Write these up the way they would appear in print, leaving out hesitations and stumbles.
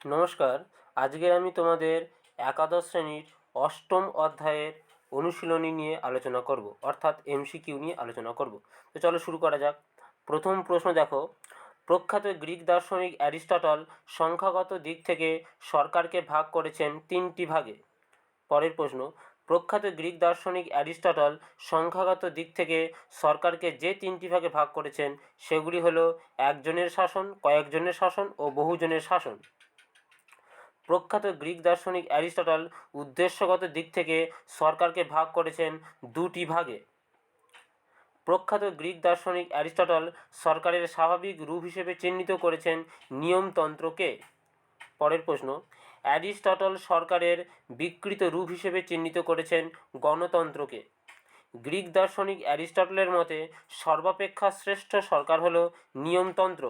নমস্কার। আজকে আমি তোমাদের একাদশ শ্রেণীর অষ্টম অধ্যায়ের অনুশীলনী নিয়ে আলোচনা করব, অর্থাৎ এমসিকিউ নিয়ে আলোচনা করব। তো চলো শুরু করা যাক। প্রথম প্রশ্ন দেখো, প্রখ্যাত গ্রিক দার্শনিক অ্যারিস্টটল সংখ্যাগত দিক থেকে সরকারকে ভাগ করেছেন তিনটি ভাগে। পরের প্রশ্ন, প্রখ্যাত গ্রিক দার্শনিক অ্যারিস্টটল সংখ্যাগত দিক থেকে সরকারকে যে তিনটি ভাগে ভাগ করেছেন সেগুলি হলো একজনের শাসন, কয়েকজনের শাসন ও বহুজনের শাসন। প্রখ্যাত গ্রিক দার্শনিক অ্যারিস্টটল উদ্দেশ্যগত দিক থেকে সরকারকে ভাগ করেছেন দুটি ভাগে। প্রখ্যাত গ্রিক দার্শনিক অ্যারিস্টটল সরকারের স্বাভাবিক রূপ হিসেবে চিহ্নিত করেছেন নিয়মতন্ত্রকে। পরের প্রশ্ন, অ্যারিস্টটল সরকারের বিকৃত রূপ হিসেবে চিহ্নিত করেছেন গণতন্ত্রকে। গ্রিক দার্শনিক অ্যারিস্টটলের মতে সর্বাপেক্ষা শ্রেষ্ঠ সরকার হল নিয়মতন্ত্র।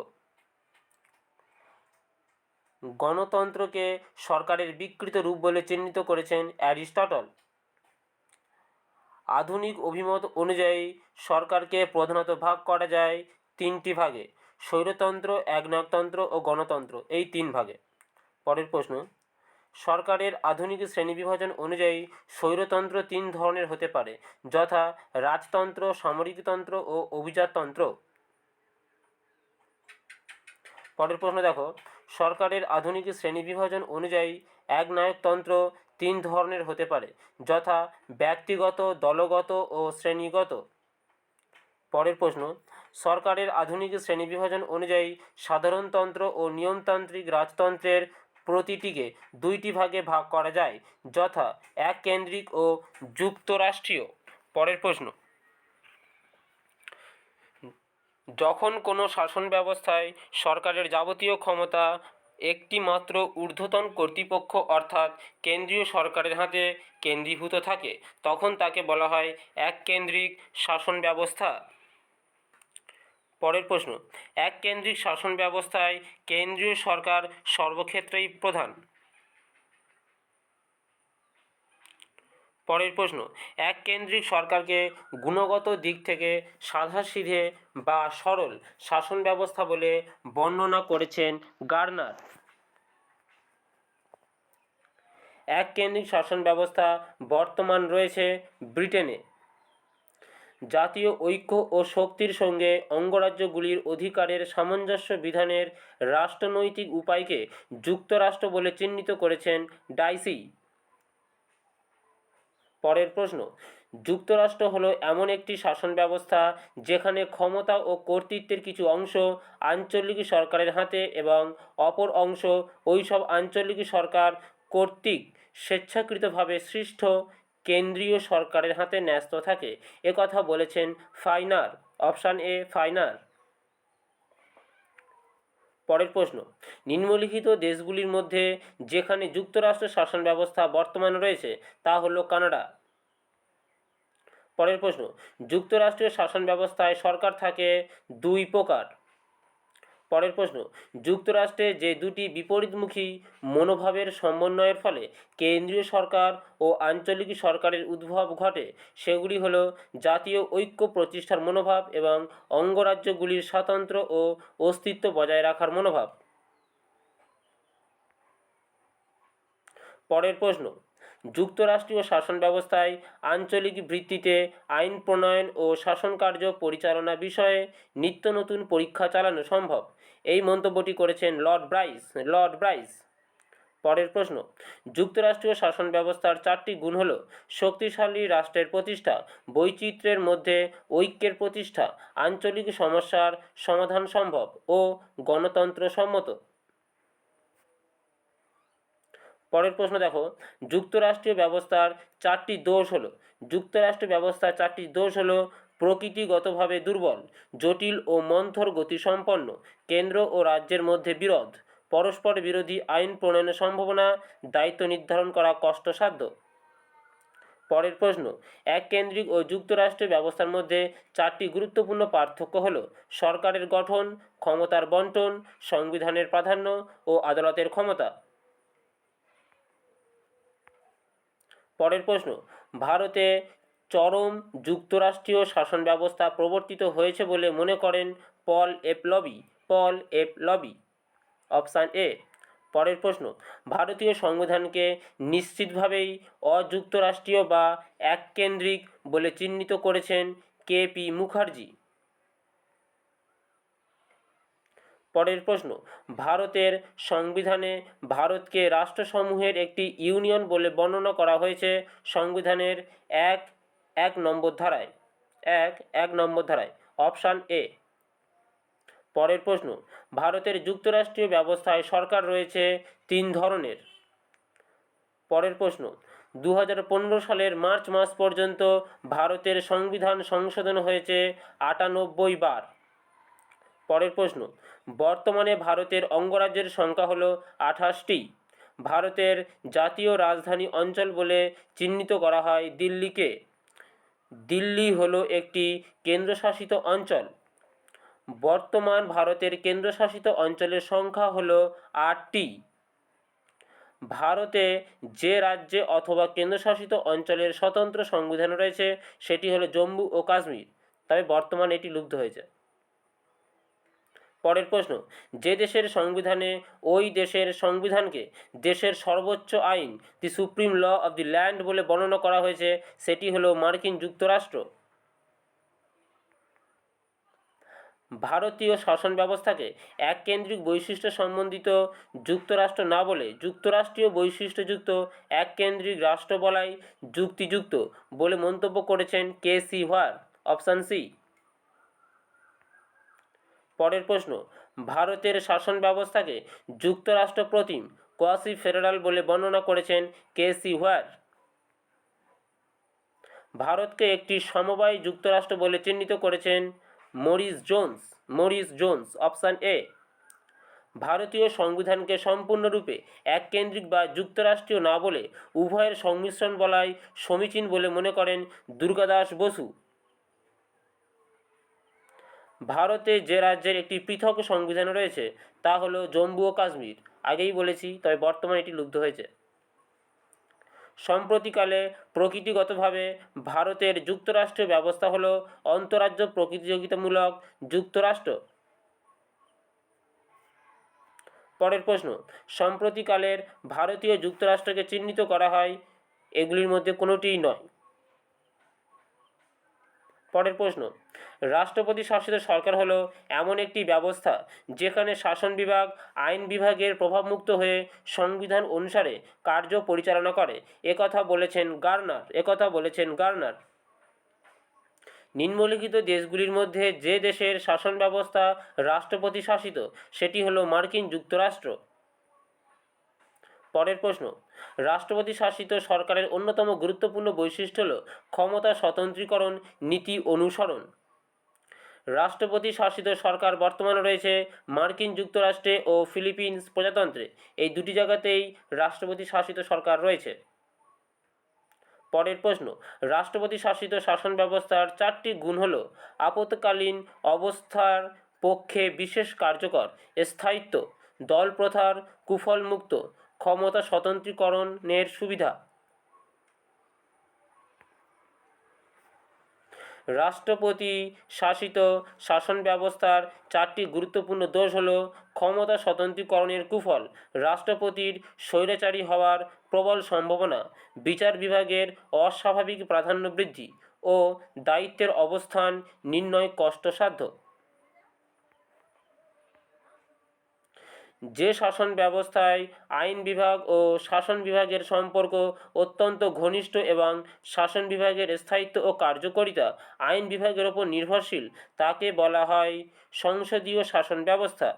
গণতন্ত্রকে সরকারের বিকৃত রূপ বলে চিহ্নিত করেছেন অ্যারিস্টটল। আধুনিক অভিমত অনুযায়ী সরকারকে প্রধানত ভাগ করা যায় তিনটি ভাগে: স্বৈরতন্ত্র, একনায়কতন্ত্র ও গণতন্ত্র, এই তিন ভাগে। পরের প্রশ্ন, সরকারের আধুনিক শ্রেণীবিভাজন অনুযায়ী স্বৈরতন্ত্র তিন ধরনের হতে পারে, যথা রাজতন্ত্র, সামরিকতন্ত্র ও অভিজাততন্ত্র। পরের প্রশ্ন দেখো, সরকারের আধুনিক শ্রেণীবিভাজন অনুযায়ী একনায়কতন্ত্র তিন ধরনের হতে পারে, যথা ব্যক্তিগত, দলগত ও শ্রেণীগত। পরের প্রশ্ন, সরকারের আধুনিক শ্রেণীবিভাজন অনুযায়ী সাধারণতন্ত্র ও নিয়মতান্ত্রিক রাজতন্ত্রের প্রতিটিকে দুইটি ভাগে ভাগ করা যায়, যথা এককেন্দ্রিক ও যুক্তরাষ্ট্রীয়। পরের প্রশ্ন, যখন কোনো শাসন ব্যবস্থায় সরকারের যাবতীয় ক্ষমতা একটি মাত্র ঊর্ধ্বতন কর্তৃপক্ষ অর্থাৎ কেন্দ্রীয় সরকারের হাতে কেন্দ্রীভূত থাকে, তখন তাকে বলা হয় এককেন্দ্রিক শাসন ব্যবস্থা। পরের প্রশ্ন, এককেন্দ্রিক শাসন ব্যবস্থায় কেন্দ্রীয় সরকার সর্বক্ষেত্রেই প্রধান। পরের প্রশ্ন, এককেন্দ্রিক সরকারকে গুণগত দিক থেকে সাধাসিধে বা সরল শাসন ব্যবস্থা বলে বর্ণনা করেছেন গার্নার। এককেন্দ্রিক শাসন ব্যবস্থা বর্তমান রয়েছে ব্রিটেনে। জাতীয় ঐক্য ও শক্তির সঙ্গে অঙ্গরাজ্যগুলির অধিকারের সামঞ্জস্য বিধানের রাষ্ট্রনৈতিক উপায়কে যুক্তরাষ্ট্র বলে চিহ্নিত করেছেন ডাইসি। পরের প্রশ্ন, যুক্তরাষ্ট্র হলো এমন একটি শাসন ব্যবস্থা যেখানে ক্ষমতা ও কর্তৃত্বের কিছু অংশ আঞ্চলিক সরকারের হাতে এবং অপর অংশ ওইসব আঞ্চলিক সরকার কর্তৃক স্বেচ্ছাকৃতভাবে সৃষ্ট কেন্দ্রীয় সরকারের হাতে ন্যস্ত থাকে। একথা বলেছেন ফাইনার। Option A finer. পরের প্রশ্ন, নিম্নলিখিত দেশগুলির মধ্যে যেখানে যুক্তরাষ্ট্রের শাসন ব্যবস্থা বর্তমানে রয়েছে তা হলো কানাডা। পরের প্রশ্ন, যুক্তরাষ্ট্রীয় শাসন ব্যবস্থায় সরকার থাকে দুই প্রকার। পরের প্রশ্ন, যুক্তরাষ্ট্রে যে দুটি বিপরীতমুখী মনোভাবের সমন্বয়ের ফলে কেন্দ্রীয় সরকার ও আঞ্চলিক সরকারের উদ্ভব ঘটে সেগুলি হলো জাতীয় ঐক্য প্রতিষ্ঠার মনোভাব এবং অঙ্গরাজ্যগুলির স্বাতন্ত্র্য ও অস্তিত্ব বজায় রাখার মনোভাব। পরের প্রশ্ন, যুক্তরাষ্ট্রীয় শাসন ব্যবস্থায় আঞ্চলিক ভিত্তিতে আইন প্রণয়ন ও শাসনকার্য পরিচালনা বিষয়ে নিত্য নতুন পরীক্ষা চালানো সম্ভব। এই মন্তব্যটি করেছেন লর্ড ব্রাইস। পরের প্রশ্ন, যুক্তরাষ্ট্রীয় শাসন ব্যবস্থার চারটি গুণ হল শক্তিশালী রাষ্ট্রের প্রতিষ্ঠা, বৈচিত্র্যের মধ্যে ঐক্যের প্রতিষ্ঠা, আঞ্চলিক সমস্যার সমাধান সম্ভব ও গণতন্ত্র সম্মত। পরের প্রশ্ন দেখো, যুক্তরাষ্ট্রীয় ব্যবস্থার চারটি দোষ হলো যুক্তরাষ্ট্রীয় ব্যবস্থার চারটি দোষ হলো প্রকৃতিগতভাবে দুর্বল, জটিল ও মন্থর গতিসম্পন্ন, কেন্দ্র ও রাজ্যের মধ্যে বিরোধ, পরস্পর বিরোধী আইন প্রণয়নের সম্ভাবনা, দায়িত্ব নির্ধারণ করা কষ্টসাধ্য। পরের প্রশ্ন, এককেন্দ্রিক ও যুক্তরাষ্ট্রীয় ব্যবস্থার মধ্যে চারটি গুরুত্বপূর্ণ পার্থক্য হলো সরকারের গঠন, ক্ষমতার বন্টন, সংবিধানের প্রাধান্য ও আদালতের ক্ষমতা। পরের প্রশ্ন, ভারতে চরম যুক্তরাষ্ট্রীয় শাসন ব্যবস্থা প্রবর্তিত হয়েছে বলে মনে করেন পল এফ লবি। Option A. পরের প্রশ্ন, ভারতীয় সংবিধানকে নিশ্চিতভাবেই অযুক্তরাষ্ট্রীয় বা এককেন্দ্রিক বলে চিহ্নিত করেছেন কে.পি. মুখার্জি। পরের প্রশ্ন, ভারতের সংবিধানে ভারতকে রাষ্ট্রসমূহের একটি ইউনিয়ন বলে বর্ণনা করা হয়েছে সংবিধানের এক নম্বর ধারায়। এক নম্বর ধারায়, অপশান এ। পরের প্রশ্ন, ভারতের যুক্তরাষ্ট্রীয় ব্যবস্থায় সরকার রয়েছে 3 ধরনের। পরের প্রশ্ন, 2015 সালের মার্চ মাস পর্যন্ত ভারতের সংবিধান সংশোধন হয়েছে 98 বার। পরের প্রশ্ন, বর্তমানে ভারতের অঙ্গরাজ্যের সংখ্যা হল 28টি। ভারতের জাতীয় রাজধানী অঞ্চল বলে চিহ্নিত করা হয় দিল্লিকে। দিল্লি হলো একটি কেন্দ্রশাসিত অঞ্চল। বর্তমান ভারতের কেন্দ্রশাসিত অঞ্চলের সংখ্যা হল 8টি। ভারতে যে রাজ্যে অথবা কেন্দ্রশাসিত অঞ্চলের স্বতন্ত্র সংবিধান রয়েছে সেটি হলো জম্মু ও কাশ্মীর, তবে বর্তমানে এটি লুপ্ত হয়েছে। পরের প্রশ্ন, যে দেশের সংবিধানে ওই দেশের সংবিধানকে দেশের সর্বোচ্চ আইন, the supreme law of the land বলে বর্ণনা করা হয়েছে সেটি হলো মার্কিন যুক্তরাষ্ট্র। ভারতীয় শাসন ব্যবস্থাকে এককেন্দ্রিক বৈশিষ্ট্য সম্বন্ধিত যুক্তরাষ্ট্র না বলে যুক্তরাষ্ট্রীয় বৈশিষ্ট্যযুক্ত এককেন্দ্রিক রাষ্ট্র বলাই যুক্তিযুক্ত বলে মন্তব্য করেছেন কে.সি. হোয়ার, অপশান সি। পরের প্রশ্ন, ভারতের শাসন ব্যবস্থাকে যুক্তরাষ্ট্র প্রতিম কোয়াসি ফেডারাল বলে বর্ণনা করেছেন কে.সি. হোয়ার। ভারতকে একটি সমবায় যুক্তরাষ্ট্র বলে চিহ্নিত করেছেন মরিস জোন্স, অপশান এ। ভারতীয় সংবিধানকে সম্পূর্ণরূপে এককেন্দ্রিক বা যুক্তরাষ্ট্রীয় না বলে উভয়ের সংমিশ্রণ বলাই সমীচীন বলে মনে করেন দুর্গাদাস বসু। ভারতে যে রাজ্যের একটি পৃথক সংবিধান রয়েছে তা হলো জম্মু ও কাশ্মীর, আগেই বলেছি, তবে বর্তমানে এটি লুপ্ত হয়েছে। সম্প্রতিকালে প্রকৃতিগতভাবে ভারতের যুক্তরাষ্ট্রীয় ব্যবস্থা হলো অন্তরাজ্য প্রতিযোগিতামূলক যুক্তরাষ্ট্র। পরের প্রশ্ন, সম্প্রতিকালের ভারতীয় যুক্তরাষ্ট্রকে চিহ্নিত করা হয় এগুলির মধ্যে কোনোটিই নয়। পরের প্রশ্ন, রাষ্ট্রপতি শাসিত সরকার হলো এমন একটি ব্যবস্থা যেখানে শাসন বিভাগ আইন বিভাগের প্রভাবমুক্ত হয়ে সংবিধান অনুসারে কার্য পরিচালনা করে, একথা বলেছেন গার্নার। নিম্নলিখিত দেশগুলির মধ্যে যে দেশের শাসন ব্যবস্থা রাষ্ট্রপতি শাসিত সেটি হলো মার্কিন যুক্তরাষ্ট্র। পরের প্রশ্ন, রাষ্ট্রপতি শাসিত সরকারের অন্যতম গুরুত্বপূর্ণ বৈশিষ্ট্য হল ক্ষমতা স্বতন্ত্রীকরণ নীতি অনুসরণ। রাষ্ট্রপতি শাসিত সরকার বর্তমানে রয়েছে মার্কিন যুক্তরাষ্ট্রে ও ফিলিপিন্স প্রজাতন্ত্রে, এই দুটি জায়গাতেই রাষ্ট্রপতি শাসিত সরকার রয়েছে। পরের প্রশ্ন, রাষ্ট্রপতি শাসিত শাসন ব্যবস্থার 4টি গুণ হল আপৎকালীন অবস্থার পক্ষে বিশেষ কার্যকর, স্থায়িত্ব, দল প্রথার কুফলমুক্ত, ক্ষমতা স্বতন্ত্রীকরণের সুবিধা। রাষ্ট্রপতি শাসিত শাসন ব্যবস্থার 4টি গুরুত্বপূর্ণ দোষ হল ক্ষমতা স্বতন্ত্রীকরণের কুফল, রাষ্ট্রপতির স্বৈরাচারী হওয়ার প্রবল সম্ভাবনা, বিচার বিভাগের অস্বাভাবিক প্রাধান্য বৃদ্ধি ও দায়িত্বের অবস্থান নির্ণয় কষ্টসাধ্য। যে শাসন ব্যবস্থায় আইন বিভাগ ও শাসন বিভাগের সম্পর্ক অত্যন্ত ঘনিষ্ঠ এবং শাসন বিভাগের স্থায়িত্ব ও কার্যকারিতা আইন বিভাগের ওপর নির্ভরশীল তাকে বলা হয় সংসদীয় শাসন ব্যবস্থা।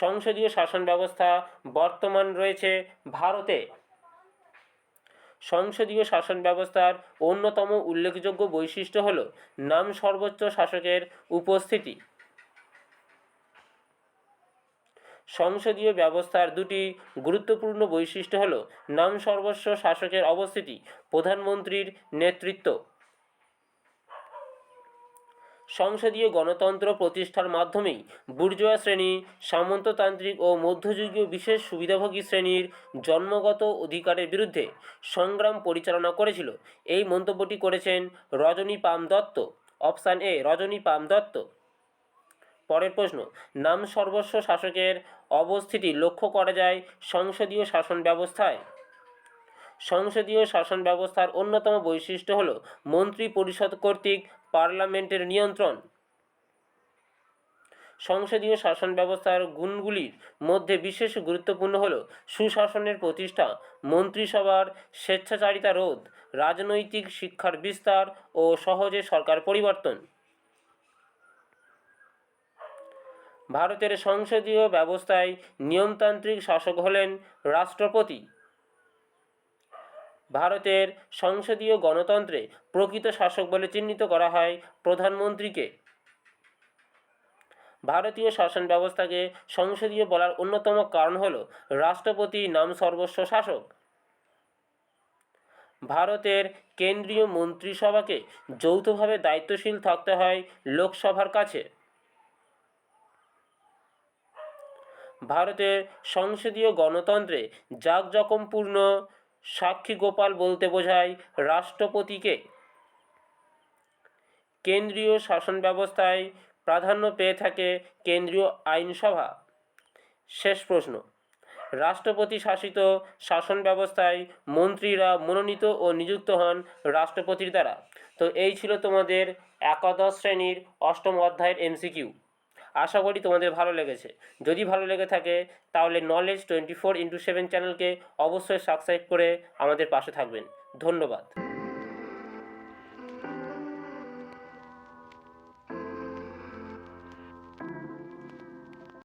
সংসদীয় শাসন ব্যবস্থা বর্তমান রয়েছে ভারতে। সংসদীয় শাসন ব্যবস্থার অন্যতম উল্লেখযোগ্য বৈশিষ্ট্য হল নাম সর্বোচ্চ শাসকের উপস্থিতি। সংসদীয় ব্যবস্থার 2টি গুরুত্বপূর্ণ বৈশিষ্ট্য হল নাম সর্বস্ব শাসকের অবস্থিতি, প্রধানমন্ত্রীর নেতৃত্ব। সংসদীয় গণতন্ত্র প্রতিষ্ঠার মাধ্যমেই বুর্জোয়া শ্রেণী, সামন্ততান্ত্রিক ও মধ্যযুগীয় বিশেষ সুবিধাভোগী শ্রেণীর জন্মগত অধিকারের বিরুদ্ধে সংগ্রাম পরিচালনা করেছিল, এই মন্তব্যটি করেছেন রজনী পাম দত্ত, অপশান এ রজনী পাম দত্ত। পরের প্রশ্ন, নাম সর্বস্ব শাসকের অবস্থিতি লক্ষ্য করা যায় সংসদীয় শাসন ব্যবস্থায়। সংসদীয় শাসন ব্যবস্থার অন্যতম বৈশিষ্ট্য হল মন্ত্রী পরিষদ কর্তৃক পার্লামেন্টের নিয়ন্ত্রণ। সংসদীয় শাসন ব্যবস্থার গুণগুলির মধ্যে বিশেষ গুরুত্বপূর্ণ হল সুশাসনের প্রতিষ্ঠা, মন্ত্রিসভার স্বেচ্ছাচারিতা রোধ, রাজনৈতিক শিক্ষার বিস্তার ও সহজে সরকার পরিবর্তন। ভারতের সংসদীয় ব্যবস্থায় নিয়মতান্ত্রিক শাসক হলেন রাষ্ট্রপতি। ভারতের সংসদীয় গণতন্ত্রে প্রকৃত শাসক বলে চিহ্নিত করা হয় প্রধানমন্ত্রীকে। ভারতীয় শাসন ব্যবস্থাকে সংসদীয় বলার অন্যতম কারণ হল রাষ্ট্রপতি নাম সর্বস্ব শাসক। ভারতের কেন্দ্রীয় মন্ত্রিসভাকে যৌথভাবে দায়িত্বশীল থাকতে হয় লোকসভার কাছে। ভারতের সংসদীয় গণতন্ত্রে জাঁকজমকপূর্ণ সাক্ষী গোপাল বলতে বোঝায় রাষ্ট্রপতিকে। কেন্দ্রীয় শাসন ব্যবস্থায় প্রাধান্য পেয়ে থাকে কেন্দ্রীয় আইনসভা। শেষ প্রশ্ন, রাষ্ট্রপতি শাসিত শাসন ব্যবস্থায় মন্ত্রীরা মনোনীত ও নিযুক্ত হন রাষ্ট্রপতির দ্বারা। তো এই ছিল তোমাদের একাদশ শ্রেণীর অষ্টম অধ্যায়ের এমসিকিউ। আশা করি তোমাদের ভালো লেগেছে। যদি ভালো লেগে থাকে তাহলে নলেজ 24x7 চ্যানেলকে অবশ্যই সাবস্ক্রাইব করে আমাদের পাশে থাকবেন। ধন্যবাদ।